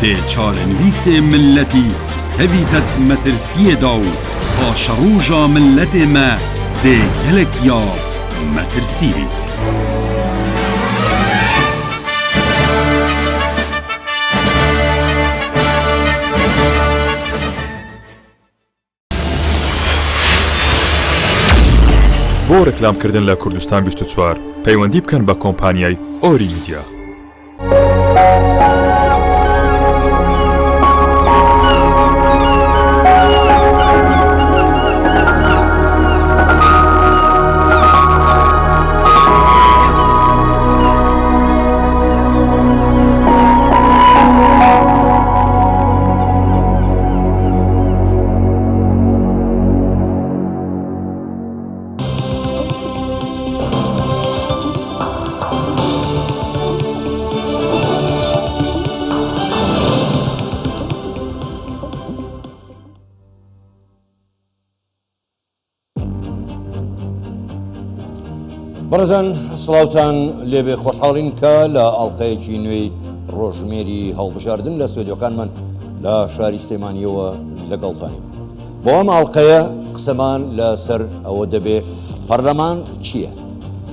دێ چارەنویسێ ملەتی هەویتەت مەترسیێدا و پاشە ڕۆژا ملەتێ مە دێ گەلێک یا مەترسی بیت. بۆ ڕێکلامکردن لە کوردستان 24 پەیوەندی بکەن بە کۆمپانیای ئۆری میدیا. بەڕێزان سڵاوتان لێبێ خۆشحاڵین کە لە ئەڵقەیەکی نوێی ڕۆژمێری هەڵبژاردن لە ستۆدیۆکانمان لە شاری سلێمانیەوە لەگەڵتانین. بۆ ئەم ئەڵقەیە قسەمان لەسەر ئەوە دەبێ پەرلەمان چییە؟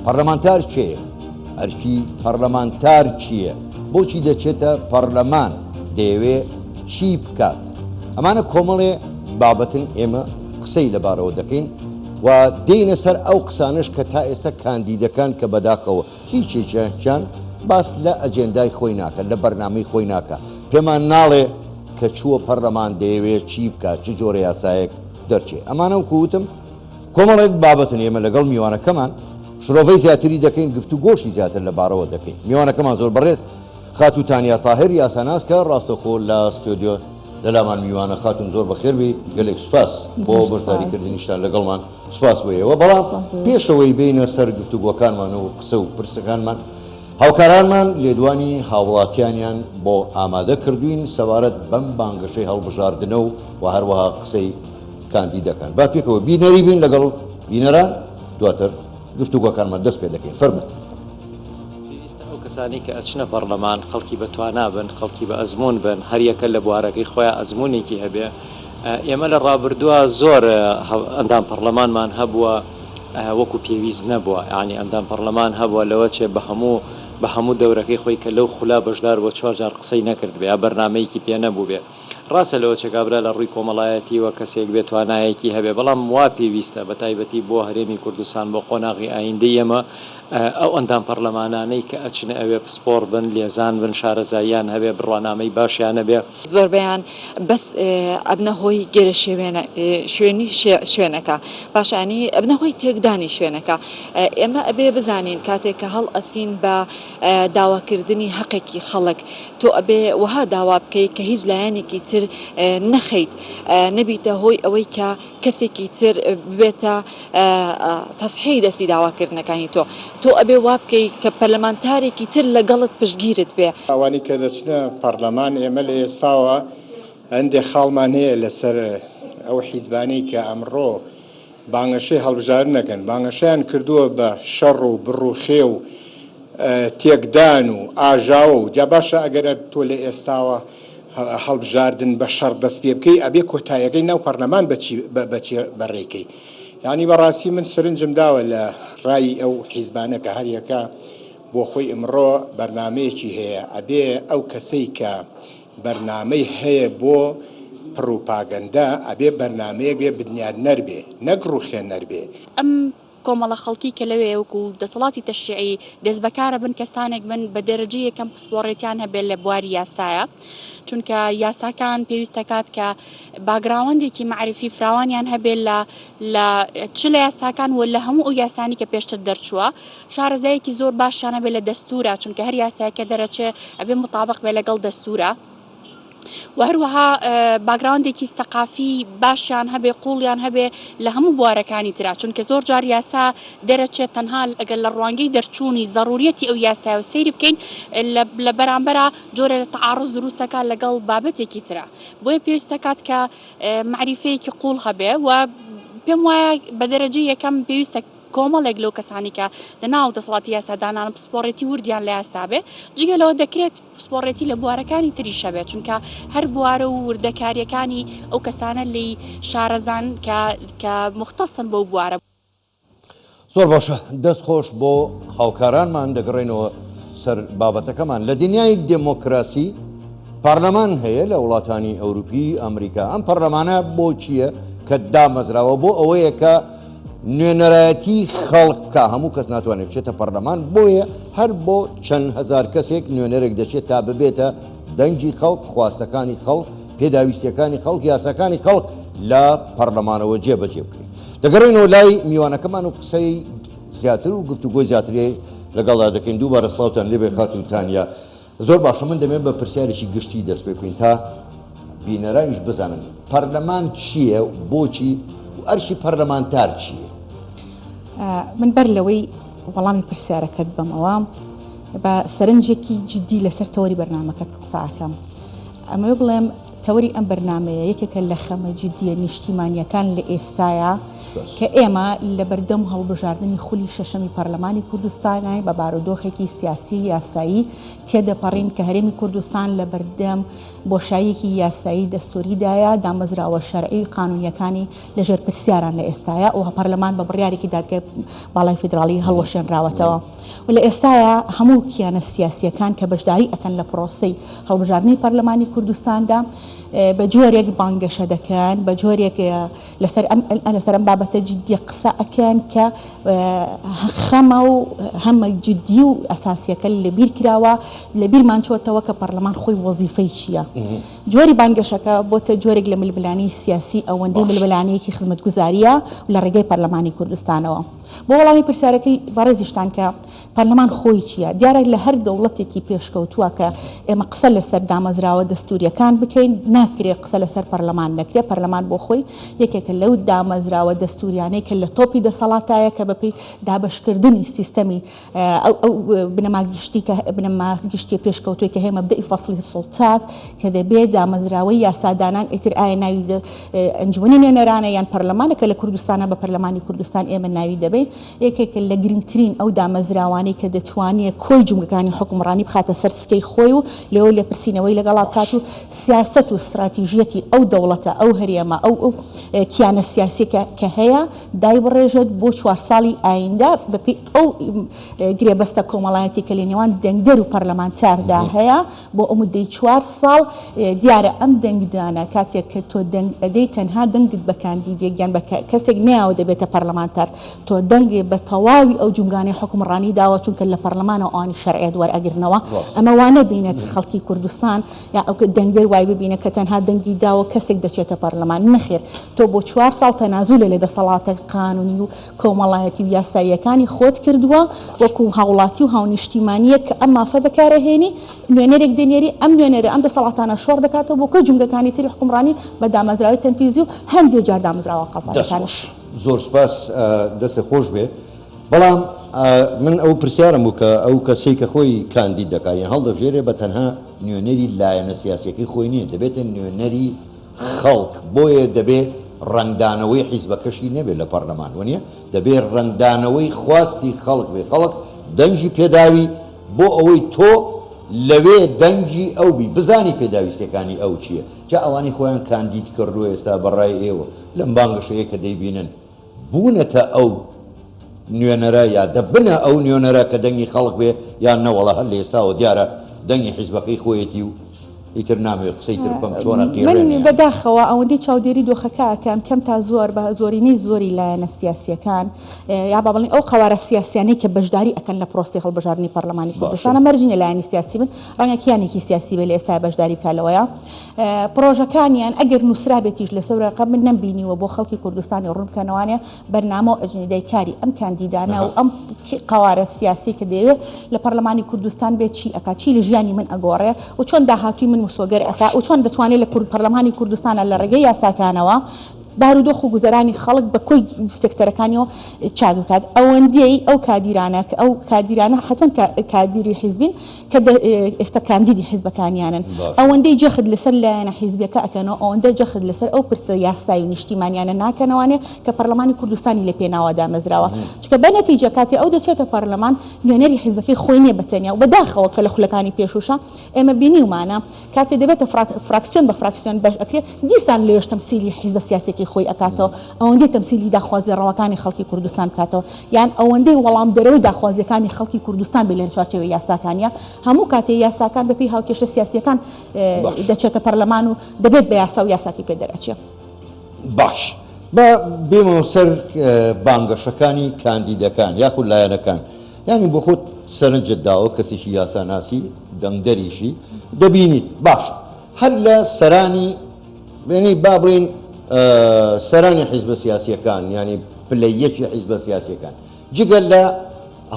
پەرلەمانتار کێیە؟ ئەرکی پەرلەمانتار چییە؟ بۆچی دەچێتە پەرلەمان؟ دەیەوێ چی بکات؟ ئەمانە کۆمەڵێ بابەتن ئێمە قسەی لەبارەوە دەکەین و دێنە سەر ئەو قسانش کە تا ئێستا کاندیدەکان کە بەداخەوە هیچێکیان باس لە ئەجێندای خۆی ناکە، لە بەرنامەی خۆی ناکە. پێمان ناڵێ کە چووە پەرلەمان دەیەوێت چی بکات، چ جۆرە یاسایەک دەرچێت. ئەمانە وکوتم کۆمەڵێک بابەتن ئێمە لەگەڵ میوانەکەمان شڕۆڤەی زیاتری دەکەین، گفتوگۆشی زیاتر لەبارەوە دەکەین. میوانەکەمان زۆر بەڕێز خاتو تانیا تاهر یاساناس کە ڕاستەخۆ لە ستۆدیۆ لەلامان میوانە خاتون زۆر بەخێربی گەلێک سوپاس بۆ بەرداریکردنیشتان لەگەڵمان سوپاس بۆیەوە. بەڵام پێشەوەی بینە سەر گفتوگۆکانمانەوە قسە و پرسەکانمان هاوکارانمان لێدوانی هاوڵاتیانیان بۆ ئامادە کردوین سەبارەت بەم بانگەشەی هەڵبژاردنە و هەروەها قسەی کاندیدەکان. با پێکەوە بینەری بین لەگەڵ بینەران دواتر گفتوگۆکانمان دەست پێ دەکەین. فەرموو. کەسانی کە ئەچنە پەرلەمان خەڵکی بەتوانا بن، خەڵکی بە ئەزمون بن، هەر یەکە لە بوارەکەی خۆیان ئەزمونێکی هەبێ. ئێمە لە ڕابردووە زۆر ئەندام پەرلەمانمان هەبووە وەکو پێویست نەبووە، یعنی ئەندام پەرلەمان هەبووە لەوە چێ بە هەموو دەورەکەی خۆی کە لەو خولا بەشدار بۆ 4 جار قسەی نەکرد بێ، یا بەرنامەیەکی پێ نەبوو بێ. ڕاستە لەوە چێکابرا لە ڕووی کۆمەڵایەتی وە کەسێک بێت توانایەکی هەبێ، بەڵام وا پێویستە بە تایبەتی بۆ هەرێمی کوردستان بۆ قۆناغی ئایندەی ئێمە ئەو ئەندام پەرلەمانانەی کە ئەچنە ئەوێ پسپۆر بن، لێزان بن، شارەزاییان هەبێ، بڕوانامەی باشیان هەبێ. زۆربیان بەس ئەبنە هۆی گەرە شوێنی شوێنەکە، پاشانی ئەبنە هۆی تێکدانی شوێنەکە. ئێمە ئەبێ بزانین کاتێک کە هەڵ ئەسین بە داواکردنی حەقێکی خەڵک، تۆ ئەبێ وەها داوا بکەیت کە هیچ لایەنێکی تر نەخەیت، نەبیتە هۆی ئەوەی کە کەسێکی تر ببێتە تەسحی دەستی داواکردنەکانی تۆ ئەبێ وا بکەیت کە پەرلەمانتارێکی تر لەگەڵت پشتگیرت بێ. ئەوانی کە دەچنە پەرلەمان ئێمە لە ئێستاوە هەندێک خاڵمان هەیە لەسەر ئەو حیزبانەی کە ئەمڕۆ بانگەشەی هەڵبژاردن نەکەن، بانگەشەیان کردووە بە شەڕ و بڕوخێ و تێکدان و ئاژاوە و جا باشە ئەگەر تۆ لە ئێستاوە هەڵبژاردن بە شەڕ دەست پێ بکەی ئەبێ کۆتاییەکەی ناو پەرلەمان بەڕێکەی. یعنی بەڕاستی من سرنجم داوە لە ڕای ئەو حیزبانە کە هەر یەکە بۆ خۆی ئەمڕۆ بەرنامەیەکی هەیە، ئەبێ ئەو کەسەی کە بەرنامەی هەیە بۆ پڕوپاگەندە ئەبێ بەرنمەیەک بێ بنیاد بێ، نەک ڕوخێ نەربێ. ئەم کۆمەڵە خەڵکی کە لەوێ وەکو دەسەڵاتی تەشریعی دەست بەکارە بن کەسانێک بن بە دەرەجە یەکەم پسپۆڕێتیان هەبێت لە بواری یاسایە، چونکە یاساکان پێویستەکات کە باگراوەندێکی معرفی فراوانیان هەبێت لە چ لە یاساکان و لە هەموو ئەو یاسانی کە پێشتر دەرچووە. شارەزایەکی زۆر باشیان هەبێت لە دەستورە، چونکە هەر یاسایەکە دەرەچێ ئەبێ مطابق بێ لەگەڵ دەستورە. و هەروەها باگراوندێکی سەقافی باشیان هەبێ، قوڵیان هەبێ لە هەموو بوارەکانی ترا، چونکە زۆر جار یاسا دەرەچێت تەنها ئەگەر لە ڕوانگەی دەرچوونی ضرورەتی ئەو یاسایە و سەیری بکەین لە بەرامبەرە جۆرە لە تەعارض دروستەکە لەگەڵ بابەتێکی ترا. بۆیە پێویستەکات کە معریفەیەکی قوڵ هەبێ و پێم وایە بە دەرەجەی یەکەم پێویستە کۆمەڵێک لەو کەسانی کە لە ناو دەسەڵاتی یاسادانان پسپۆڕێتی وردیان لە یاسابێ جگەلەوە دەکرێت پسپۆڕێتی لە بوارەکانی تریشە بێت چونکە هەر بوارە و وردەکاریەکانی ئەو کەسانە لی شارەزان کە مختصن بەو بوارە. زۆر باشە دەست خۆش بۆ هاوکارانمان دەگەڕێنەوە سەر بابەتەکەمان لە دنیای دموکراسی پارلەمان هەیە لە وڵاتانی ئەوروپی ئەمریکا ئەم پەرلەمانە بۆ چییە کە دامەزراوە بۆ ئەوەیە کە نوێنەرایەتی خەڵک بکە هەموو کەس ناتوانێت بچێتە پەرلەمان بۆیە هەر بۆ چەند هەزار کەسێک نوێنەرێک دەچێت تا ببێتە دەنگی خەڵک خواستەکانی خەڵک پێداویستیەکانی خەڵک یاساکانی خەڵک لە پەرلەمانەوە جێبەجێ بکرێت دەگەڕێنەوە لای میوانەکەمان و قسەی زیاتر و گفتوگۆی زیاترێ لەگەڵا دەکەین دووبارە سڵاوتان لێبێ خاتونتانیا زۆر باشە من دەمێن بە پرسیارێکی گشتی دەست پێ بکەین تا بینەرانیش بزانن پەرلەمان چییە بۆچی و ئەرشی پەرلەمانتار چییە؟ من بەر لەوەی وەڵامی پرسیارەکەت بمەوە بە سەرنجێکی جددی لەسەر تەوەری بەرنامەکەت قساکەم ئەمە بڵێم تەوەری ئەم بەرنامەیە یەکێکە لە خەمە جددیە نیشتیمانیەکان لە ئێستاە کە ئێمە لە بەردەم هەڵبژاردننی خولی شەشەمی پەرلەمانی کوردستانی بە بارودۆخێکی سیاسی یاسایی تێدەپەڕین کە هەرێمی کوردستان لە بەردەم بۆشاییەکی یاسایی دەستوریدایە دامەزراوە شەرعی قانونیەکانی لەژێر پرسیاران لە ئێستاە و پەرلەمان بە بڕیارێکی دادگای باڵای فیدراڵی هەڵوەشێنراوەتەوە و لە ئێستاە هەموو کیانە سیاسیەکان کە بەشداری ئەکەن لە پرۆسەی هەڵبژاردننی پەرلەمانی کوردستاندا بە جۆرێک بانگەشە دەکەن بە جۆرێک لەسەر ئەم بابەتە جددی قسە ئەکەن کە خەمە و هەمە جددی و ئەساسیەکە لە بیر کراوە لە بیرمان چۆتەوە کە پەرلەمان خۆی وەزیفەی چییە جۆری بانگەشەکە بۆتە جۆرێک لە ململانی سیاسی ئەوەندەی ململانەیەکی خزمەتگوزاریە و لە ڕێگەی پەرلەمانی کوردستانەوە بۆ وەڵامی پرسیارەکەی بەڕێزیشتان کە پەرلەمان خۆی چییە دیارە لە هەر دەوڵەتێکی پێشکەوتووە کە ئێمە قسە لەسەر دامەزراوە دەستوریەکان بکەین ناکرێت قسە لەسەر پەرلەمان نەکرێت پەرلەمان بۆ خۆی یەکێکە لەو دامەزراوە دەستوریانەی کە لە تۆپی دەسەڵاتایە کە بەپێی دابشکردنی سیستەمی ئەو بنەما گشتی پێشکەوتوی کە هەیە مەبدەئی فەسڵی سوڵتات کە دەبێت دامەزراوەی یاسادانان ئیتر ئایا ناوی ئەنجومەنی نوێنەرانە یان پەرلەمانەکە لە کوردستانە بە پەرلەمانی کوردستان ئێمە ناوی دەبێت یەکێکە لە گرنگترین ئەو دامەزراوانەی کە دەتوانێت کۆی جومگەکانی حکومڕانی بخاتە سەر سکەی خۆی و لەوە لێ پرسینەوەی لەگەڵا بکات و سیاست و استراتیژیەتی ئەو دەوڵەتە ئەو هەرێمە ئەو کیانە سیاسی کە هەیە دای بڕێژێت بۆ 4 ساڵی ئایندا بەپێی ئەو گرێبەستە کۆمەڵایەتی کە لە نێوان دەنگدەر و پەرلەمانتاردا هەیە بۆ ئەو مدەی 4 ساڵ دیارە ئەم دەنگدانە کاتێک کە تۆ دەنگ ئەدەی تەنها دەنگت بە کاندیدێکیان بە کەسێک ناوە دەبێتە پەرلەمانتار تۆ دەنگێ بە تەواوی ئەو جومگانی حکومڕانی داوە چونکە لە پەرلەمانە ئەوانی شەرعیت وەرئەگرنەوە ئەمە وانە بینێت خەڵکی کوردستان یا ئەو دەنگدەر وای ببینە کە تەنها دەنگی داوە کەسێک دەچێتە پەرلەمان نەخێر تۆ بۆ 4 ساڵ تەنازولە لە دەسەڵاتە قانونی و کۆمەڵایەتی و یاساییەکانی خۆت کردووە وەکو هاوڵاتی و هاونیشتیمانیە کە ئەم مافە بەکارەهێنی نوێنەرێک دێنێری ئەم نوێنەرە ئەم دەسەڵاتانە شۆڕ دەکاتەوە بۆ کۆی جومگەکانی تری حکومڕانی بە دامەزراوی تەنفیزی و هەندێک جار دامەزراوە قەزایەکانش زۆر سپاس دەستە خۆش بێ بەڵام من ئەو پرسیارم بوو کە ئەو کەسەی کە خۆی کاندید دەکات هەڵدەژێرێ بە تەنها نوێنەری لایەنە سیاسیەکەی خۆی نییە دەبێتە نوێنەری خەڵک بۆیە دەبێت ڕنگدانەوەی حیزبەکەشی نەبێت لە پەرلەمان وانە دەبێت ڕنگدانەوەی خواستی خەڵک بێ خەڵک دەنگی پێداوی بۆ ئەوەی تۆ لەوێ دەنگی ئەو بی بزانی پێداویستەکانی ئەو چییە جا ئەوانی خۆیان کاندید کردووە ئێستا بەڕای ئێوە لەم بانگەشەیە کە دەیبینن بوونەتە ئەو نوێنەرە یا دەبنە ئەو نوێنەرە کە دەنگی خەڵک بێ یان نەوەڵە هەر لە ئێستاوە دیارە دەنگی حیزبەکەی خۆیەتی و ئیتر نامێ قسەی تر بەم چۆنە من بەداخەوە ئەوەندەی چاودێری دۆخەکەکەم کەم تا زۆر بە زۆرینەی زۆری لایەنە سیاسیەکان یا با بڵێن ئەو قەوارە سیاسیانەی کە بەشداری ئەکەن لە پرۆسی هەڵبژاردننی پەرلەمانی کوردستانە مەرجینە لایەنی سیاسی بن ڕەنگە کیانێکی سیاسی بێ لە ئێستا بەشداری بکالەوەیە پرۆژەکانیان ئەگەر نووسرابێتیش لە سەورەکە من نەمبینیوە بۆ خەڵکی کوردستانی ڕوونکەنەوانێ بەرنامە و ئەجندەی کاری ئەم کاندیدانە و ئەم قەوارە سیاسی کە دەوێت لە پەرلەمانی کوردستان بێت چی ئەکا چی لە ژیانی من ئەگۆڕێ و چۆن داهاتووی من مسۆگەر ئەکا و چۆن دەتوانێت لە پەرلەمانی کوردستانە لە ڕێگەی یاساکانەوە بارودۆخ و گوزەرانی خەڵک بە کۆی سێکتەرەکانیەوە چاک بکات ئەوەندەی ئەو کادیرانە کە ئەو کادیرانە حتمەن کادیری حیزبین کە ئێستا کاندیدی حیزبەکانیانن ئەوەندەی جەخت لەسەر لایەنە حیزبەکە ئەکەنەوە ئەوەندە جەخت لەسەر ئەو پرسە یاسایی و نیشتیمانیانە ناکەنەوانێ کە پەرلەمانی کوردستانی لە پێناوە دامەزراوە چکە بە نەتیجە کاتی ئەو دەچێتە پەرلەمان نوێنەری حیزبەکەی خۆی نییە بەتەنیا و بەداخەوە کە لە خولەکانی پێشوشە ئێمە بینیومانە کاتێ دەبێتە فراکسیۆن بە فراکسیۆن بەش ئەکرێت دیسان لێش تەمسیلی حیزبە سیاسێکی خۆی ئەکاتەوە ئەوەندەی تەمسیلی داخوازی ڕەوەکانی خەڵکی کوردستان بکاتەوە یان ئەوەندەی وەڵام دەرەوەی داخوازیەکانی خەڵکی کوردستان بێ لە چوارچێوەی یاساکانیە هەموو کاتێ یاساکان بەپێی هاوکێشە سیاسیەکان دەچێتە پەرلەمان و دەبێت بە یاسا و یاساکی پێ دەرەچێ باش بە بێمەوە سەر بانگەشەکانی کاندیدەکان یاخود لایەنەکان ینی بۆ خۆت سەرنجت داوە کەسێکی یاساناسی دەنگدەریشی دەبینیت باش هەر لە سەرانی ینی با بڵێن سەرانی حیزبە سیاسیەکان ینی پلەیەکی حیزبە سیاسیەکان جگەل لە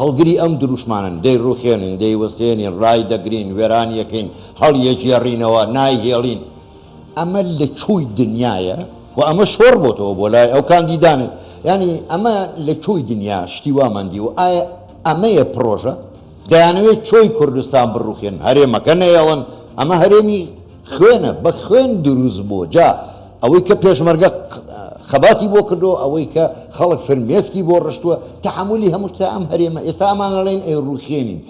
هەڵگری ئەم دروشمانن دەی ڕوخێنن دەی وەستێنین ڕای دەگرین وێرانیەکەین هەڵیەجێڕینەوە نایهێڵین ئەمە لە کوی دنیاە و ئەمە شۆڕ بۆتەوە بۆ لای ئەو کاندیدانن ینی ئەمە لە کوی دنیا شتی وامەندی و ئایا ئەمەیە پرۆژە دەیانەوێت چۆی کوردستان بڕوخێن هەرێمەکە نەیەڵن ئەمە هەرێمی خوێنە بە خوێن دروست بووە جا ئەوەی کە پێشمەرگە خەباتی بۆ کردو ئەوەی کە خەڵک فرمێسکی بۆ ڕشتووە تەحملی هەموو تا ئەم هەرێمە ئێستا ئەمانەڵێن ئەی ڕوخێنین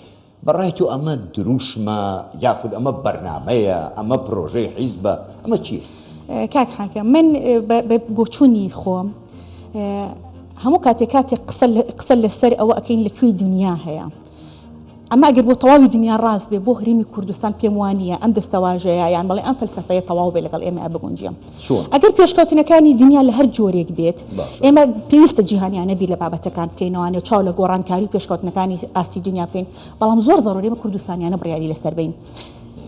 بەڕای تۆ ئەمە دروشمە یاخود ئەمە بەرنامەیە ئەمە پرۆژەی حیزبە ئەمە چییە؟ کاک حاکەم من بۆچوونی خۆم هەموو کاتێک قسە لەسەر ئەوە ئەکەین لەکوێی دنیا هەیە ئەمە ئەگەر بۆ تەواوی دنیا ڕاست بێ بۆ هەرێمی کوردستان پێم وانە ئەم دەستەواژەیە یان بەڵێ ئەم فەلسەفەیە تەواو بێ لەگەڵ ئێمە بگونجێم ئەگەر پێشکەوتنەکانی دنیا لە هەر جۆرێک بێت ئێمە پێویستە جیهانیانە بی لە بابەتەکان بکەینەوەوانێ چاو لە گۆڕانکاری و پێشکەوتنەکانی ئاستی دنیا بکەین بەڵام زۆر زەڕۆری ئێمە کوردستانیانە بڕیاری لەسەر بین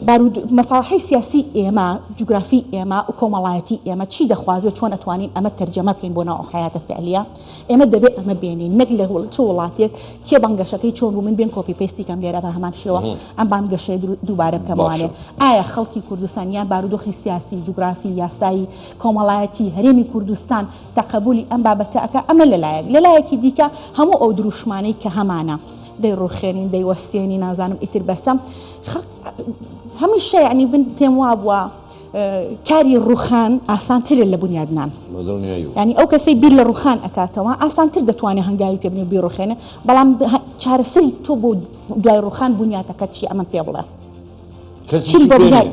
مەساڵحی سیاسی ئێمە جوگرافی ئێمە و کۆمەڵایەتی ئێمە چی دەخوازێت چۆن ئەتوانین ئەمە تەرجەمە بکەین بۆ ناو حیاتە فعلیە ئێمە دەبێت ئەمە بێنین نەک لە چ وڵاتێک کێ بانگەشەکەی چۆن بوو من بێن کۆپی پێستی کەم لێرە بە هەمان شێوە ئەم بانگەشەی دووبارە بکەمەوانێ ئایا خەڵکی کوردستانیان بارودۆخی سیاسی جوگرافی یاسایی کۆمەڵایەتی هەرێمی کوردستان تەقبولی ئەم بابەتە ئەکە ئەمە لەلایەکی دیکە هەموو ئەو دروشمانەی کە هەمانە دەی ڕوخێنین دەی وەستێنی نازانم ئیتر بەسەم هەمیشە ینی بن پێم وا بووە کاری ڕوخان ئاسانترە لە بنیادنان ینی ئەو کەسەی بیر لە ڕوخان ئەکاتەوە ئاسانتر دەتوانێت هەنگاوی پێ بنێ بیڕوخێنێ بەڵام چارەسەری تۆ بۆ دوای ڕوخان بنیاتەکە چی ئەمە پێ بڵێ چی بۆ بدای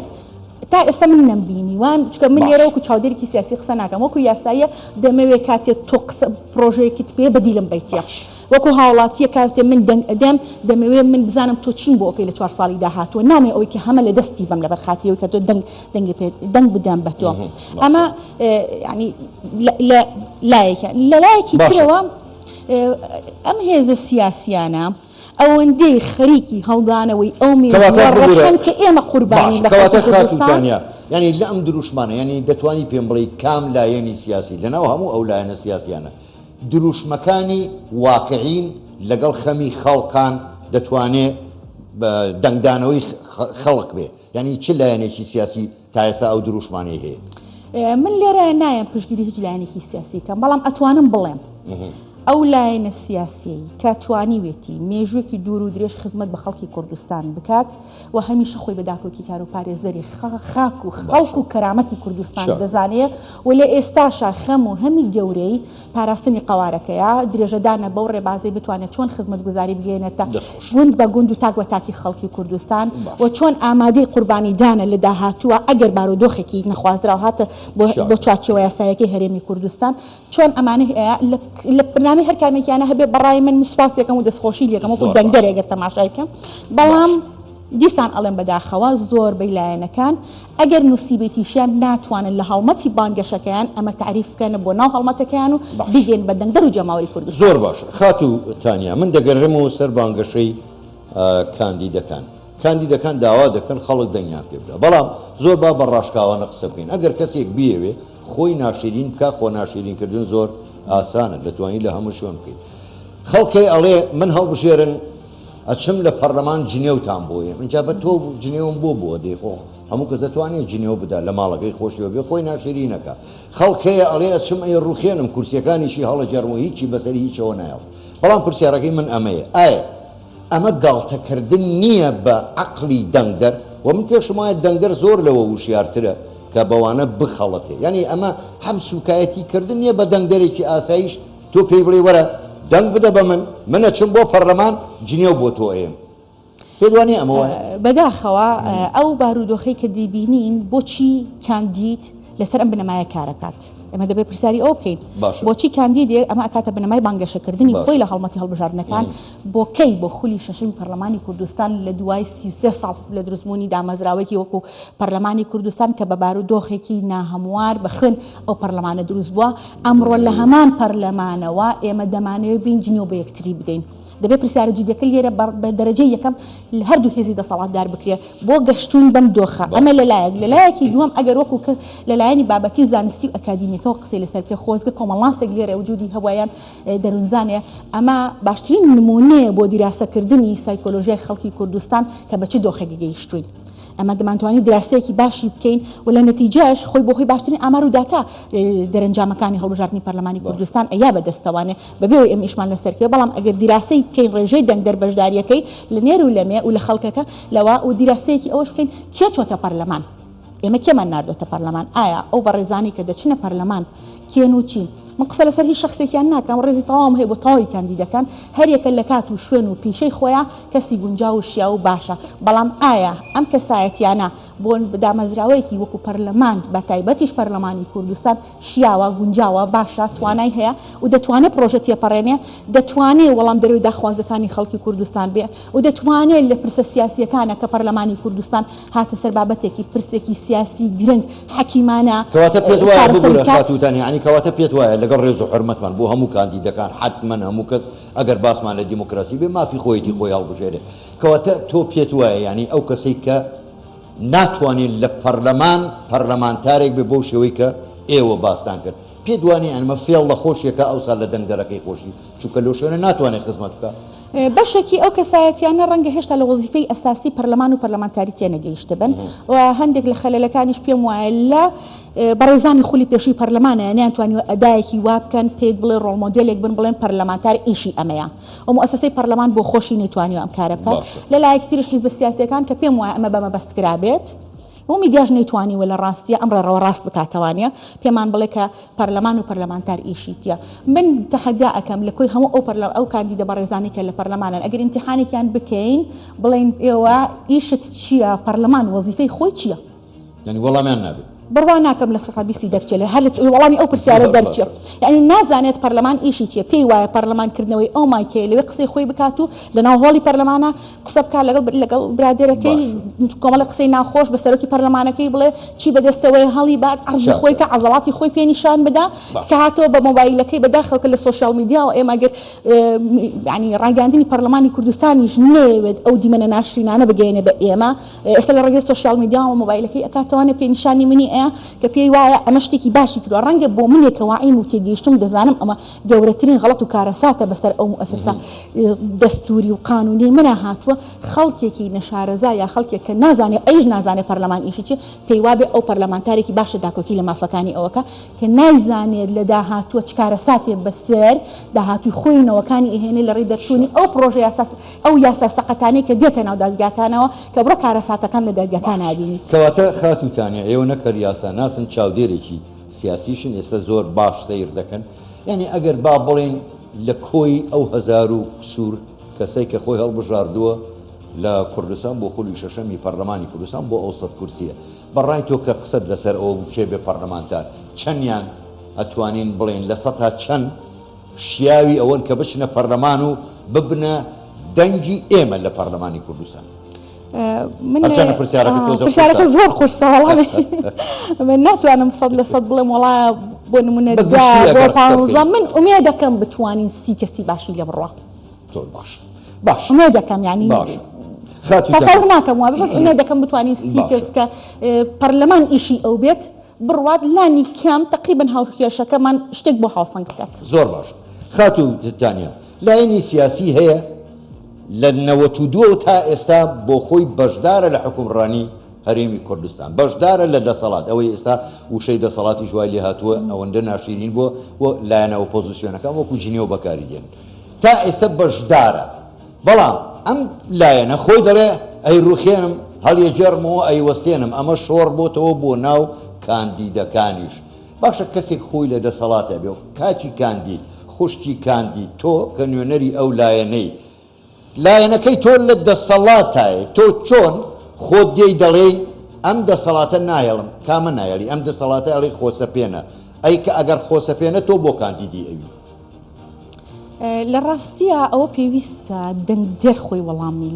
تا ئێستا من نەمبینی وان چکە من لێرە وەکو چاودێرێکی سیاسی قسە ناکەم وەکو یاساییە دەمەوێت کاتێک تۆ پرۆژەیەکت پێ بەدیلم بیتە وەکو هاوڵاتیە کاتێ من دەنگ ئەدەم دەمەوێت من بزانم تۆ چین بۆ ئۆکەی لە 4 ساڵی داهاتوە نامێ ئەوەی کە هەمە لە دەستی بەم لەبەر خاتریەوەی کە تۆ دەنگ بدەم بە تۆ ئەمە ینی لایەکی ترەوە ئەم هێزە سیاسیانە ئەوەندەی خەریکی هەڵدانەوەی ئەو میڕەشن کە ئێمە قوربانی لە خەڵکی کوردستان ینی لە ئەم دروشمانە ینی دەتوانی پێم بڵێ کام لایەنی سیاسی لەناو هەموو ئەو لایەنە سیاسیانە دروشمەکانی واقعین لەگەڵ خەمی خەڵقان دەتوانێت دەنگدانەوەی خەڵق بێ ینی چ لایەنێکی سیاسی تا ئێستا ئەو دروشمانەی هەیە من لێرە نایم پشتگیری هیچ لایەنێکی سیاسی کەم بەڵام ئەتوانم بڵێم ئەو لایەنە سیاسی کاتوانیوێتی مێژوێکی دوور و درێژ خزمەت بە خەڵکی کوردستان بکات و هەمیشە خۆی بە داپۆکی کار و پارێزەری خاک و خەڵک و کەرامەتی کوردستان دەزانێت و لە ئێستاشا خەم و هەمی گەورەی پاراستنی قەوارەکەیە درێژەدانە بەو ڕێبازەی بتوانێت چۆن خزمەت گوزاری بگەێنێتە گوند بە گوند و تاک بە تاکی خەڵکی کوردستان و چۆن ئامادەی قوربانیدانە لە داهاتووە ئەگەر بارودۆخێکی نەخوازراوە هاتە بۆ چارچێوە یاسایەکەی هەرێمی کوردستان چۆن ئەمانە لە برنامەی هەر کامێکیانە هەبێ بەڕای من مسواس یەکەم و دەستخۆشی یەکەم وەکو دەنگدەر ئەگەر تەماشای بکەم بەڵام دیسان ئەڵێن بەداخەوە زۆر بەیلایەنەکان ئەگەر نووسیبێتیشیان ناتوانن لە هەڵمەتی بانگەشەکەیان ئەمە تعریف بکەن بۆ ناو هەڵمەتەکەیان و بگەین بە دەنگدەر و جەماوەری کوردستان زۆر باش خات و تانیا من دەگەڕێمەوە سەر بانگەشەی کاندیدەکان داوا دەکەن خەڵک دەنگیان پێ بدە بەڵام زۆر با بە ڕاشکاوانە قسە بکەین ئەگەر کەسێک بیەوێ خۆی ناشرین بکە خۆ ناشرینکردن زۆر ئاسانە دەتوانین لە هەموو شوێن بکەیت خەڵکی ئەڵێ من هەڵبژێرن ئەچم لە پەرلەمان جنێوتان بۆیە منجا بە تۆ جنێوم بۆ دێخۆ هەموو کەس دەتوانێت جنێو بدا لە ماڵەکەی خۆشیەوە بێ خۆی ناشرینەکە خەڵکەیە ئەڵێ ئەچم ئەی ڕوخێنم کورسیەکانیشی هەڵەجێڕمەوە هیچی بەسەری هیچەوە نایڵ بەڵام پرسیارەکەی من ئەمەیە ئایا ئەمە گاڵتەکردن نییە بە عەقلی دەنگدەر و من پێشم وایە دەنگدەر زۆر لەوە وشیارترە کە بەوانە بخەڵەتێ یعنی ئەمە هەم سوکایەتی کردن نییە بە دەنگدەرێکی ئاسایش تۆ پێی بڵێ وەرە دەنگ بدە بە من ئەچم بۆ پەرلەمان جنێو بۆ تۆ ئێم پێدوانی ئەمەوە بەداخەوە ئەو بارودۆخەی کە دەیبینین بۆچی کاندید لەسەر ئەم بنەمایە کارەکات ئەمە دەبێت پرسیاری ئەو بکەین بۆچی کاندیدێک ئەمە ئەکاتە بنەمای بانگەشەکردنی خۆی لە هەڵمەتی هەڵبژاردنەکان بۆ کەی بۆ خولی شەشەمی پەرلەمانی کوردستان لە دوای 33 ساڵ لە دروستبوونی دامەزراوەیەکی وەکو پەرلەمانی کوردستان کە بە بارودۆخێکی ناهەموار بەخوێن ئەو پەرلەمانە دروست بووە ئەمڕۆ لە هەمان پەرلەمانەوە ئێمە دەمانەوێت بین جنێو بە یەکتری بدەین دەبێت پرسیارە جدیەکە لێرە بە دەرەجەی یەکەم لە هەردوو هێزی دەسەڵاتدار بکرێ بۆ گەشتون بەم دۆخە ئەمە لەلایەکی دووەم ئەگەر وەکو لەلایەنی بابەتی و زانستی و ئەکادیمیەکەەوە قسەی لەسەر پێ خۆزگە کۆمەڵاسێک لێرە وجودی هەوایان دەروونزانێ ئەمە باشترین نمونەیە بۆ دیراسەکردنی سایکۆلۆژیای خەڵکی کوردستان کە بەچی دۆخێکی گەیشتوین ئەمە دەمانتوانی دراسەیەکی باشی بکەین و لە نەتیجەش خۆی بۆ خۆی باشترین ئامار و داتا دەرەنجامەکانی هەڵبژاردننی پەرلەمانی کوردستان ئەیا بەدەستەوانێ بەبێەوە ئێمە ئیشمان لەسەرکەوە بەڵام ئەگەر دیراسی بکەین ڕێژەی دەنگدەر بەشداریەکەی لە نێر و لەمێ و لە خەڵکەکە لەوە و دیراسەیەکی ئەوەش بکەین کێ چۆتە پەرلەمان ئێمە کێمان ناردۆتە پەرلەمان ئایا ئەو بەڕێزانی کە دەچنە پەرلەمان کێن و چین من قسە لەسەر هیچ شخصێکیان ناکەم ڕێزی تەواوم هەیە بۆ تەواوی کاندیدەکان هەر یەکە لە کات و شوێن و پیشەی خۆیان کەسی گونجاو و شیا و باشە بەڵام ئایا ئەم کەسایەتیانە بۆ دامەزراوەیەکی وەکو پەرلەمان بە تایبەتیش پەرلەمانی کوردستان شیاوە گونجاوە باشە توانای هەیە و دەتوانێت پرۆژە تێپەڕێنێ دەتوانێت وەڵام دەروی داخوازەکانی خەڵکی کوردستان بێ و دەتوانێت لە پرسە سیاسیەکانە کە پەرلەمانی کوردستان هاتە سەر بابەتێکی پرسێکی سیاسی گرنگ حەکیمانە کەواتە پێت وایە ببوورە خاتوتانی عنی کەواتە پێت وایە لەگەڵ ڕێز و حرمەتمان بۆ هەموو کاندیدەکان حتمەن هەموو کەس ئەگەر باسمان لە دیموکراسی بێ مافی خۆیەتی خۆی هەڵبژێرێ کەواتە تۆ پێت وایە ینی ئەو کەسەی کە ناتوانێت لە پەرلەمانتارێک بێ بۆ شێوەی کە ئێوە باستان کرد پێ دوانی ئەمە فێڵ لە خۆشیەکە ئەوسا لە دەنگدەرەکەی خۆشی چونکە لەو شوێنە ناتوانێت خزمەت بکە بەشێکی ئەو کەسایەتیانە ڕەنگە هێشتا لە وەزیفەی ئەساسی پەرلەمان و پەرلەمانتاری تێنەگەیشتە بن و هەندێک لە خەلەلەکانیش پێم وایە لە بەڕێزانی خولی پێشووی پەرلەمانە نیانتوانیوە ئەدایەکی وا بکەن پێک بڵێ ڕۆڵمۆدێلێک بن بڵێن پەرلەمانتار ئیشی ئەمەیە و مؤسسەی پەرلەمان بۆ خۆشی نەیتوانیوە ئەم کارە بکات لەلایەکی تریش حیزب سیاسیەکان کە پێم وایە ئەمە بەمە بەستکرا بێت و میدیاژ نەیتوانیوە لە ڕاستیە ئەم ڕێڕەوە ڕاست بکاتەوانە پێمان بڵێ کە پەرلەمان و پەرلەمانتار ئیشیتە من تەحەدا ئەەکەم لە کۆی هەموو ئەو کاندیدە بەڕێزانی کە لە پەرلەمانن ئەگەر ئیمتیحانێکیان بکەین بڵێن ئێوە ئیشت چییە پەرلەمان وەزیفەی خۆی چییە یعنی وەڵامیان نابێت بڕوا ناکەم لە سەفا بیستی دەرچێت لە هەر وەڵامی ئەو پرسیارە دەرچێت یعنی نازانێت پەرلەمان ئیشی چیە پێی وایە پەرلەمانکردنەوەی ئەو مایکەیە لەوێ قسەی خۆی بکات و لە ناو هۆڵی پەرلەمانە قسە بکات لەگەڵ برادێرەکەی کۆمەڵە قسەی ناخۆش بە سەرۆکی پەرلەمانەکەی بڵێ چی بەدەستەوەی هەڵی بعد عەرزی خۆی کە عەزەڵاتی خۆی پێ نیشان بدا کە هاتەوە بە مۆبایلەکەی بەداخەڵ کە لە سۆشیال میدیا و ئێمە ئەگەر ینی ڕاگەاندنی پەرلەمانی کوردستانیش نەوێت ئەو دیمەنە ناشرینانە بگەێنێ بە ئێمە ئێستا لە ڕێگەی سۆشیال میدیا و مۆبایلەکەی ئەکاتەوانێ پێنیشانی منی ئەیە کە پێی وایە ئەمە شتێکی باشی کردووە ڕەنگە بۆ منێکە واعیم و تێگەیشتم دەزانم ئەمە گەورەترین غەڵەت و کارەساتە بەسەر ئەو مؤسسە دەستوری و قانونی منە هاتووە خەڵکێکی نەشارەزا یا خەڵکێک کە نازانێ ئەیش نازانێت پەرلەمان ئیشی چی پێی وابێ ئەو پەرلەمانتارێکی باشە داکۆکی لە مافەکانی ئەوەکە کە نایزانێت لە داهاتووە چ کارەساتێ بەسەر داهاتووی خۆی نەوەکانی ئێهێنێ لە ڕێی دەرچوونی ئەو پرۆژە ئەو یاسا سەقەتانەی کە دێتە ناو دادگاکانەوە کە بڕۆ کارەساتەکان لە دادگاکان نابینیت کەواتە خاتوتانە ئێوە نەکەر یاسا ناسن چاودێرێکی سیاسیشن ئێستا زۆر باش سیر دەکەن یعنی ئەگەر با بڵێن لە کۆی ئەو هەزار و کسور کەسەی کە خۆی هەڵبژاردووە لە کوردستان بۆ خولی شەشەمی پەرلەمانی کوردستان بۆ ئەو سەد کورسیە بەڕای تۆ کە قسەت لەسەر ئەوە بچێ بێ پەرلەمانتار چەندیان ئەتوانین بڵێن لە سەدها چەند شیاوی ئەوەن کە بچنە پەرلەمان و ببنە دەنگی ئێمە لە پەرلەمانی کوردستان پرسیارەکە زۆر خۆشە وەڵامی من ناتوانم 100% بڵێم وەڵایە بۆ نمونە بۆ 15 من ئومێد دەکەم بتوانین 30 کەسی باشی لێ بڕوا زۆر باش ئومێد دەکەم یعنی تەسەوور ناکەم وابێ بەس ئومێد دەکەم بتوانین 30 کەس کە پەرلەمان ئیشی ئەو بێت بڕوات لانی کەم تقریبا هاوکێشەکەمان شتێک بۆ هاوسەنگ بکات زۆر باش خاتوتانیا لایەنی سیاسی هەیە لە 92 تا ئێستا بۆ خۆی بەشدارە لە حکومڕانی هەرێمی کوردستان بەشدارە لە دەسەڵات ئەوەی ئێستا وشەی دەسەڵاتی ژوای لێ هاتووە ئەوەندە ناشرین بووە و لایەنە ئۆپۆزیسیۆنەکان وەکو ژینێ و بەکاریدێن تا ئێستا بەشدارە بەڵام ئەم لایەنە خۆی دەڵێ ئەی ڕوخێنم هەڵیەجێڕمەوە ئەی وەستێنم ئەمە شۆڕ بۆتەوە بۆ ناو کاندیدەکانیش باشە کەسێک خۆی لە دەسەڵاتە بێ کاکی کاندید خوشتی کاندی تۆ کە نوێنەری ئەو لایەنەکەی تۆ لە دەسەڵاتایە تۆ چۆن خۆت دێی دەڵێ ئەم دەسەڵاتە نایەڵم کامە نایەڵی ئەم دەسەڵاتە ئەڵێ خۆسەپێنە ئەی کە ئەگەر خۆسەپێنە تۆ بۆ کاندیدی ئەوی لە ڕاستیە ئەوە پێویستە دەنگ دەرخۆی وەڵامی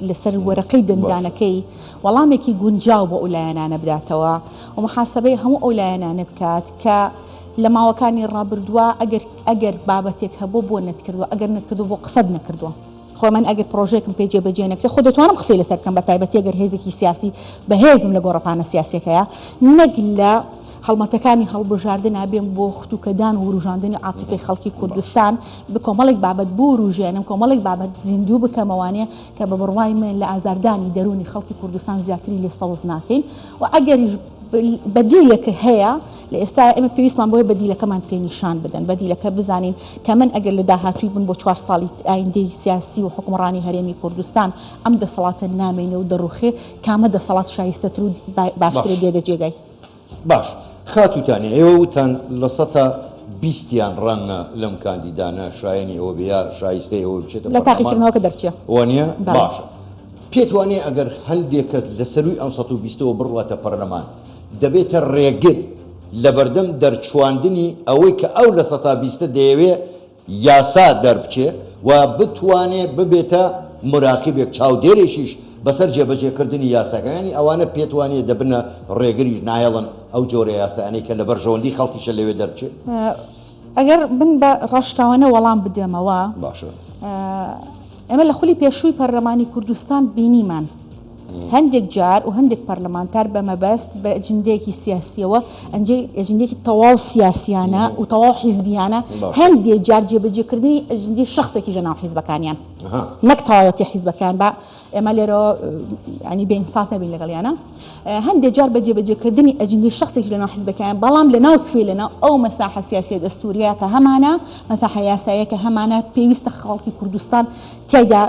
لەسەر وەرەقەی دەنگدانەکەی وەڵامێکی گونجاو بۆ ئەو لایەنانە بداتەوە و محاسبەی هەموو ئەو لایەنانە بکات کە لە ماوەکانی ڕابردووە ئەگەر بابەتێک هەبوو بۆ نەتکردووە ئەگەر نەتکردو بۆ قسەد نەکردووە خۆ من ئەگەر پرۆژێکم پێ جێبەجێ نەکرێت خۆ دەتوانم قسەی لەسەر بکەم بە تایبەتی ئەگەر هێزێکی سیاسی بەهێزم لە گۆڕەپانە سیاسیەکەیە نەک لە هەڵمەتەکانی هەڵبژاردن نابێم بۆ خوتوکەدان و ڕوژاندنی عاتیفی خەڵکی کوردستان بە کۆمەڵێک بابەت بۆ ڕوژێنم کۆمەڵێک بابەت زیندوو بکەمەوانێ کە بە بڕوای من لە ئازاردانی دەرونی خەڵکی کوردستان زیاتری لێ سەوز ناکەین و ئەگەریش بەدیلەکە هەیە لە ئێستا ئێمە پێویستمان بۆیە بەدیلەکەمان پێنیشان بدەن بەدیلەکە بزانین کە من ئەگەر لە داهاتووی بن بۆ 4 ساڵی ئایندەی سیاسی و حکومڕانی هەرێمی کوردستان ئەم دەسەڵاتە نامێنێ و دەڕوخێ کامە دەسەڵات شایستەتر و باشترە دێدە جێگای باش خاتوتانێ ئێوە وتان لە سەتا 20یان ڕەنگە لەم کاندیدانە شایانی ئەوە بیا شایستەی ئەوە بچێتە لە تاقیکردنەوەکە دەرچێت وانە باشە پێت وانێ ئەگەر هەندێک کەس لە سەروی ئەم 120ەوە بڕواتە پەرلەمان دەبێتە ڕێگر لە بەردەم دەرچواندنی ئەوەی کە ئەو لە 120 دەیەوێ یاسا دەربچێ و بتوانێ ببێتە مراقبێک چاودێرێکیش بەسەر جێبەجێکردنی یاساکانی ئەوانە پێتوانێت دەبنە ڕێگریش نایەڵن ئەو جۆرە یاسایانەی کە لە بەرژەوەندی خەڵکیشە لەوێ دەرچێت ئەگەر من بە ڕاشکاوانە وەڵام بدەمەوە باشە ئەمە لە خولی پێشووی پەرلەمانی کوردستان بینیمان هەندێک جار و هەندێک پەرلەمانتار بەمەبەست بە ئەجندەیەکی سیاسیەوە ئەجندێکی تەواو سیاسیانە و تەواو حیزبیانە هەندێک جار جێبەجێکردنی ئەجندەی شخصێکی ژەناو حیزبەکانیان نەک تەواوەتی حیزبەکان بە ئێمە لێرەوە ینی بێئینساف نەبین لەگەڵیانە هەندێک جار بە جێبەجێکردنی ئەجندەی شخصێکی لەناو حیزبەکان بەڵام لەناو کوێ لەناو ئەو مەساحە سیاسیە دەستوریە کە هەمانە مەساحە یاساییە کە هەمانە پێویستە خەڵکی کوردستان تیایدا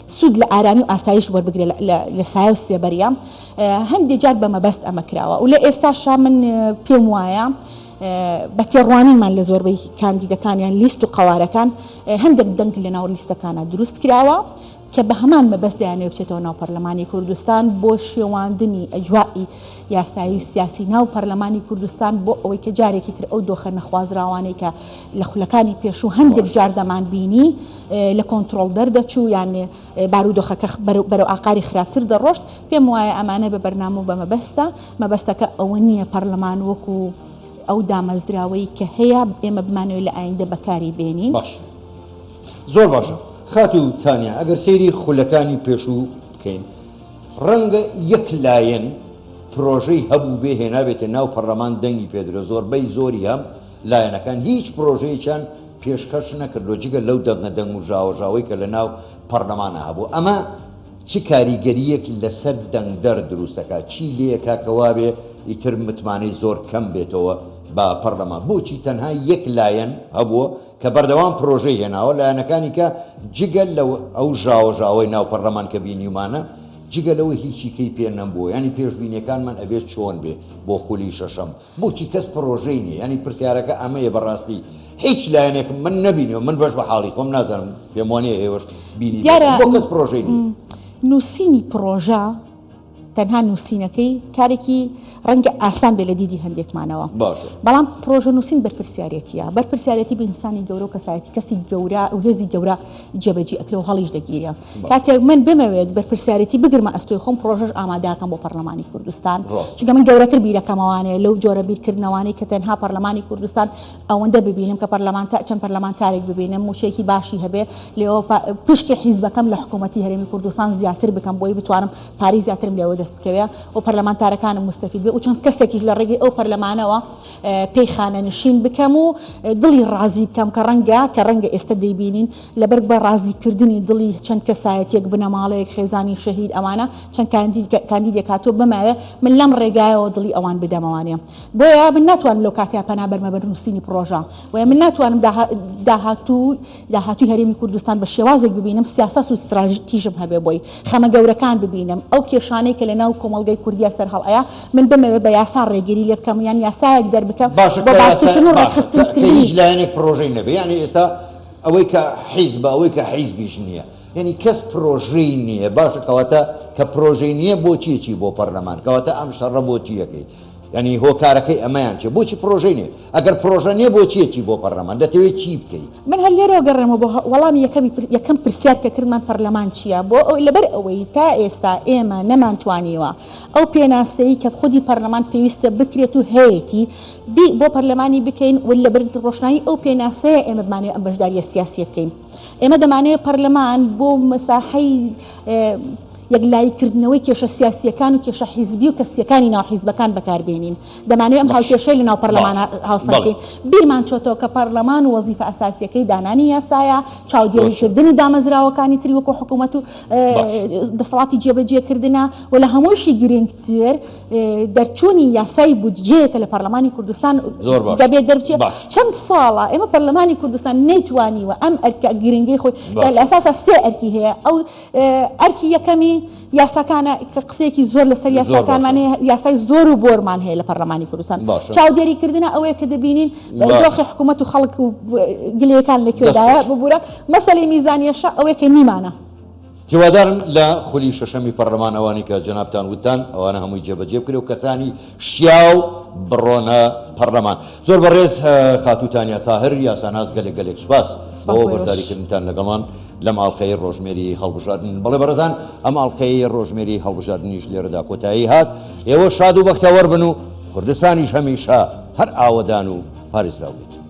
سود لە ئارامی و ئاسایش وەربگرێت لە سایە و سێبەریە هەندێک جار بەمەبەست ئەمە کراوە و لە ئێستاشا من پێم وایە بە تێڕوانینمان لە زۆربەی کاندیدەکانیان لیست و قەوارەکان هەندێک دەنگ لە ناو لیستەکانە دروست کراوە کە بە هەمان مەبەست دەیانێت بچێتەوە ناو پەرلەمانی کوردستان بۆ شێواندنی ئەجوائی یاسایی و سیاسی ناو پەرلەمانی کوردستان بۆ ئەوەی کە جارێکی تر ئەو دۆخە نەخوازراوانەی کە لە خولەکانی پێشوو هەندێک جار دەمان بینی لە کۆنتڕۆڵ دەردەچوو یان بارودۆخەکە بەرەو ئاقاری خراپتر دەڕۆشت پێم وایە ئەمانە بە بەرنامە و بە مەبەستەکە ئەوە نییە پەرلەمان وەکو ئەو دامەزراوەی کە هەیە ئێمە بمانەوەی لە ئایندە بەکاری بێنین باش زۆر باشە خاتو تانیا ئەگەر سەیری خولەکانی پێشوو بکەین ڕەنگە یەک لایەن پرۆژەی هەبوو بێ هێنابێتە ناو پەرلەمان دەنگی پێدرێ زۆربەی زۆری هەم لایەنەکان هیچ پرۆژەیەکیان پێشکەش نەکردو جگە لەو دەنگ و ژاوەژاوەی کە لە ناو پەرلەمانە هەبوو ئەمە چ کاریگەریەک لەسەر دەنگدەر دروستەکە چی لێکا کەوا بێ ئیتر متمانەی زۆر کەم بێتەوە با پەرلەمان بۆچی تەنها یەک لایەن هەبووە کە بەردەوام پرۆژەی هێناوە لایەنەکانی کە جگەل لەو ئەو ژاوەژاوەی ناو پەرلەمان کە بینیمانە جگەلەوەی هیچی کەی پێ نەبووە ینی پێشبینیەکانمان ئەبێت چۆن بێ بۆ خولی شەشەم بۆچی کەس پرۆژەی نیە ینی پرسیارەکە ئەمەیە بەڕاستی هیچ لایەنێک من نەبینیەوە من بەش بە حاڵی خۆم نازانم پێم وانەیە ئێوەش بینی بۆ کەس پرۆژەی نیە نووسینی پرۆژە تەنها نووسینەکەی کارێکی ڕەنگە ئاسان بێ لە دیدی هەندێکمانەوە بەڵام پرۆژە نووسین بەرپرسیارەتیە بەرپرسیارەتی بە ئینسانی گەورە و کەسایەتی کەسی گەورە و هێزی گەورە جێبەجێ ئەکرێ و هەڵیش دەگیرە کاتێک من بمەوێت بەرپرسیارەتی بگرمە ئەستۆی خۆم پرۆژەش ئامادەکەم بۆ پەرلەمانی کوردستان چونکە من گەورەتر بیرەکەمەوانەیە لەو جۆرە بیرکردنەوانەی کە تەنها پەرلەمانی کوردستان ئەوەندە ببینم کە چەند پەرلەمانتارێک ببینم موشەیەکی باشی هەبێ لێەوە پشکی حیزبەکەم لە حکوومەتی هەرێمی کوردستان زیاتر بکەم بۆی بتوانم پاری زیاترم لێوە دەست بکەوێ و پەرلەمانتارەکانم مستەفید بێ و چەند کەسێکیش لە ڕێگەی ئەو پەرلەمانەوە پێی خانەنشین بکەم و دڵی ڕازی بکەم کە ڕەنگە ئێستا دەیبینین لەبەر بە ڕازیکردنی دڵی چەند کەسایەتێک بنەماڵەیەک خێزانی شەهید ئەوانە چەند کاندیدێک هاتووە بماوێ من لەم ڕێگایەوە دڵی ئەوان بدەمەوانێ بۆیە من ناتوانم لەو کاتیا پەنا بەرمە بە نووسینی پرۆژە وە من ناتوانم داهاتووی هەرێمی کوردستان بە شێوازێک ببینم سیاست و استراتیژم هەبێ بۆی خەمە گەورەکان ببینم ئەو کێشانەی کە لە ناو کۆمەڵگەی کوردیا سەر هەڵەیە من بمەوێت بە یاسا ڕێگیری لێ بکەم یان یاسایەک دەربکەم بۆ باسیکردن و ڕێکخستنکردنی هیچ لایەنێک پرۆژەی نەبێ یعنی ئێستا ئەوەی کە حیزبە ئەوەی کە حیزبیش نییە یعنی کەس پرۆژەی نییە باشە کەواتە کە پرۆژەی نییە بۆچیەکی بۆ پەرلەمان کەواتە ئەم شەڕە بۆچیەکەی ینی هۆکارەکەی ئەمەیان چێ بۆچی پرۆژەی نیە ئەگەر پرۆژە نییە بۆچیەکی بۆ پەرلەمان دەتەوێت چی بکەیت من هەر لێرەوە گەڕێمە بۆ وەڵامی یەکەم پرسیار کە کردمان پەرلەمان چییە بۆ لەبەر ئەوەی تا ئێستا ئێمە نەمانتوانیوە ئەو پێناسەیی کە خودی پەرلەمان پێویستە بکرێت و هەیەی بۆ پەرلەمانی بکەین و لەبەر ڕۆشنایی ئەو پێناسەیە ئێمە بمانێت ئەم بەشداریە سیاسی بکەین ئێمە دەمانەیە پەرلەمان بۆ مەساحەی یەکلایکردنەوەی کێشە سیاسیەکان و کێشە حیزبی و کەسیەکانی ناو حیزبەکان بەکاربێنین دەمانێت ئەم هاوکێشەی لە ناو پەرلەمان هاوسەنگین بیرمان چۆتەوە کە پەرلەمان و وەزیفە ئەساسیەکەی دانانی یاسایە چاودێریکردنی دامەزراوەکانی تری وەکو حکوومەت و دەسەڵاتی جێبەجێکردنە و لە هەمووشی گرنگتر دەرچوونی یاسای بودجەیەکە لە پەرلەمانی کوردستان دەبێت دەرچێت چەند ساڵە ئێمە پەرلەمانی کوردستان نەیتوانیوە ئەم ئەرکە گرنگەی خۆی لە ئەساسا سێ ئەرکی هەیە ئەو ئەرکی یەکەمی یاساکانە کە قسێکی زۆر لەسەر یاساکانمانەیە یاسای زۆر و بۆرمان هەیە لە پەرلەمانی کوردستان چاودێریکردنە ئەوەیە کە دەبینین دۆخی حکوومەت و خەڵک و گلەکان لەکوێدایە ببوورە مەسەلەی میزانیەشە ئەوەیە کە نیمانە هیوادارم لە خولی شەشەمی پەرلەمان ئەوانی کە جەنابتان وتان ئەوانە هەمووی جێبەجێ بکرێ و کەسانی شیاو بڕۆنە پەرلەمان زۆر بەڕێز خاتوتانیا تاهر یاساناز گەلێک سوپاس بۆ بەشداریکردنتان لەگەڵمان لەم ئاڵقەی ڕۆژمێری هەڵبژاردن بەڵێ بەڕێزان ئەم ئاڵقەی ڕۆژمێری هەڵبژاردنیش لێرەدا کۆتایی هات ئێوە شاد و بەختەوەر بن و کوردستانیش هەمیشە هەر ئاوەدان و پارێزراو بێت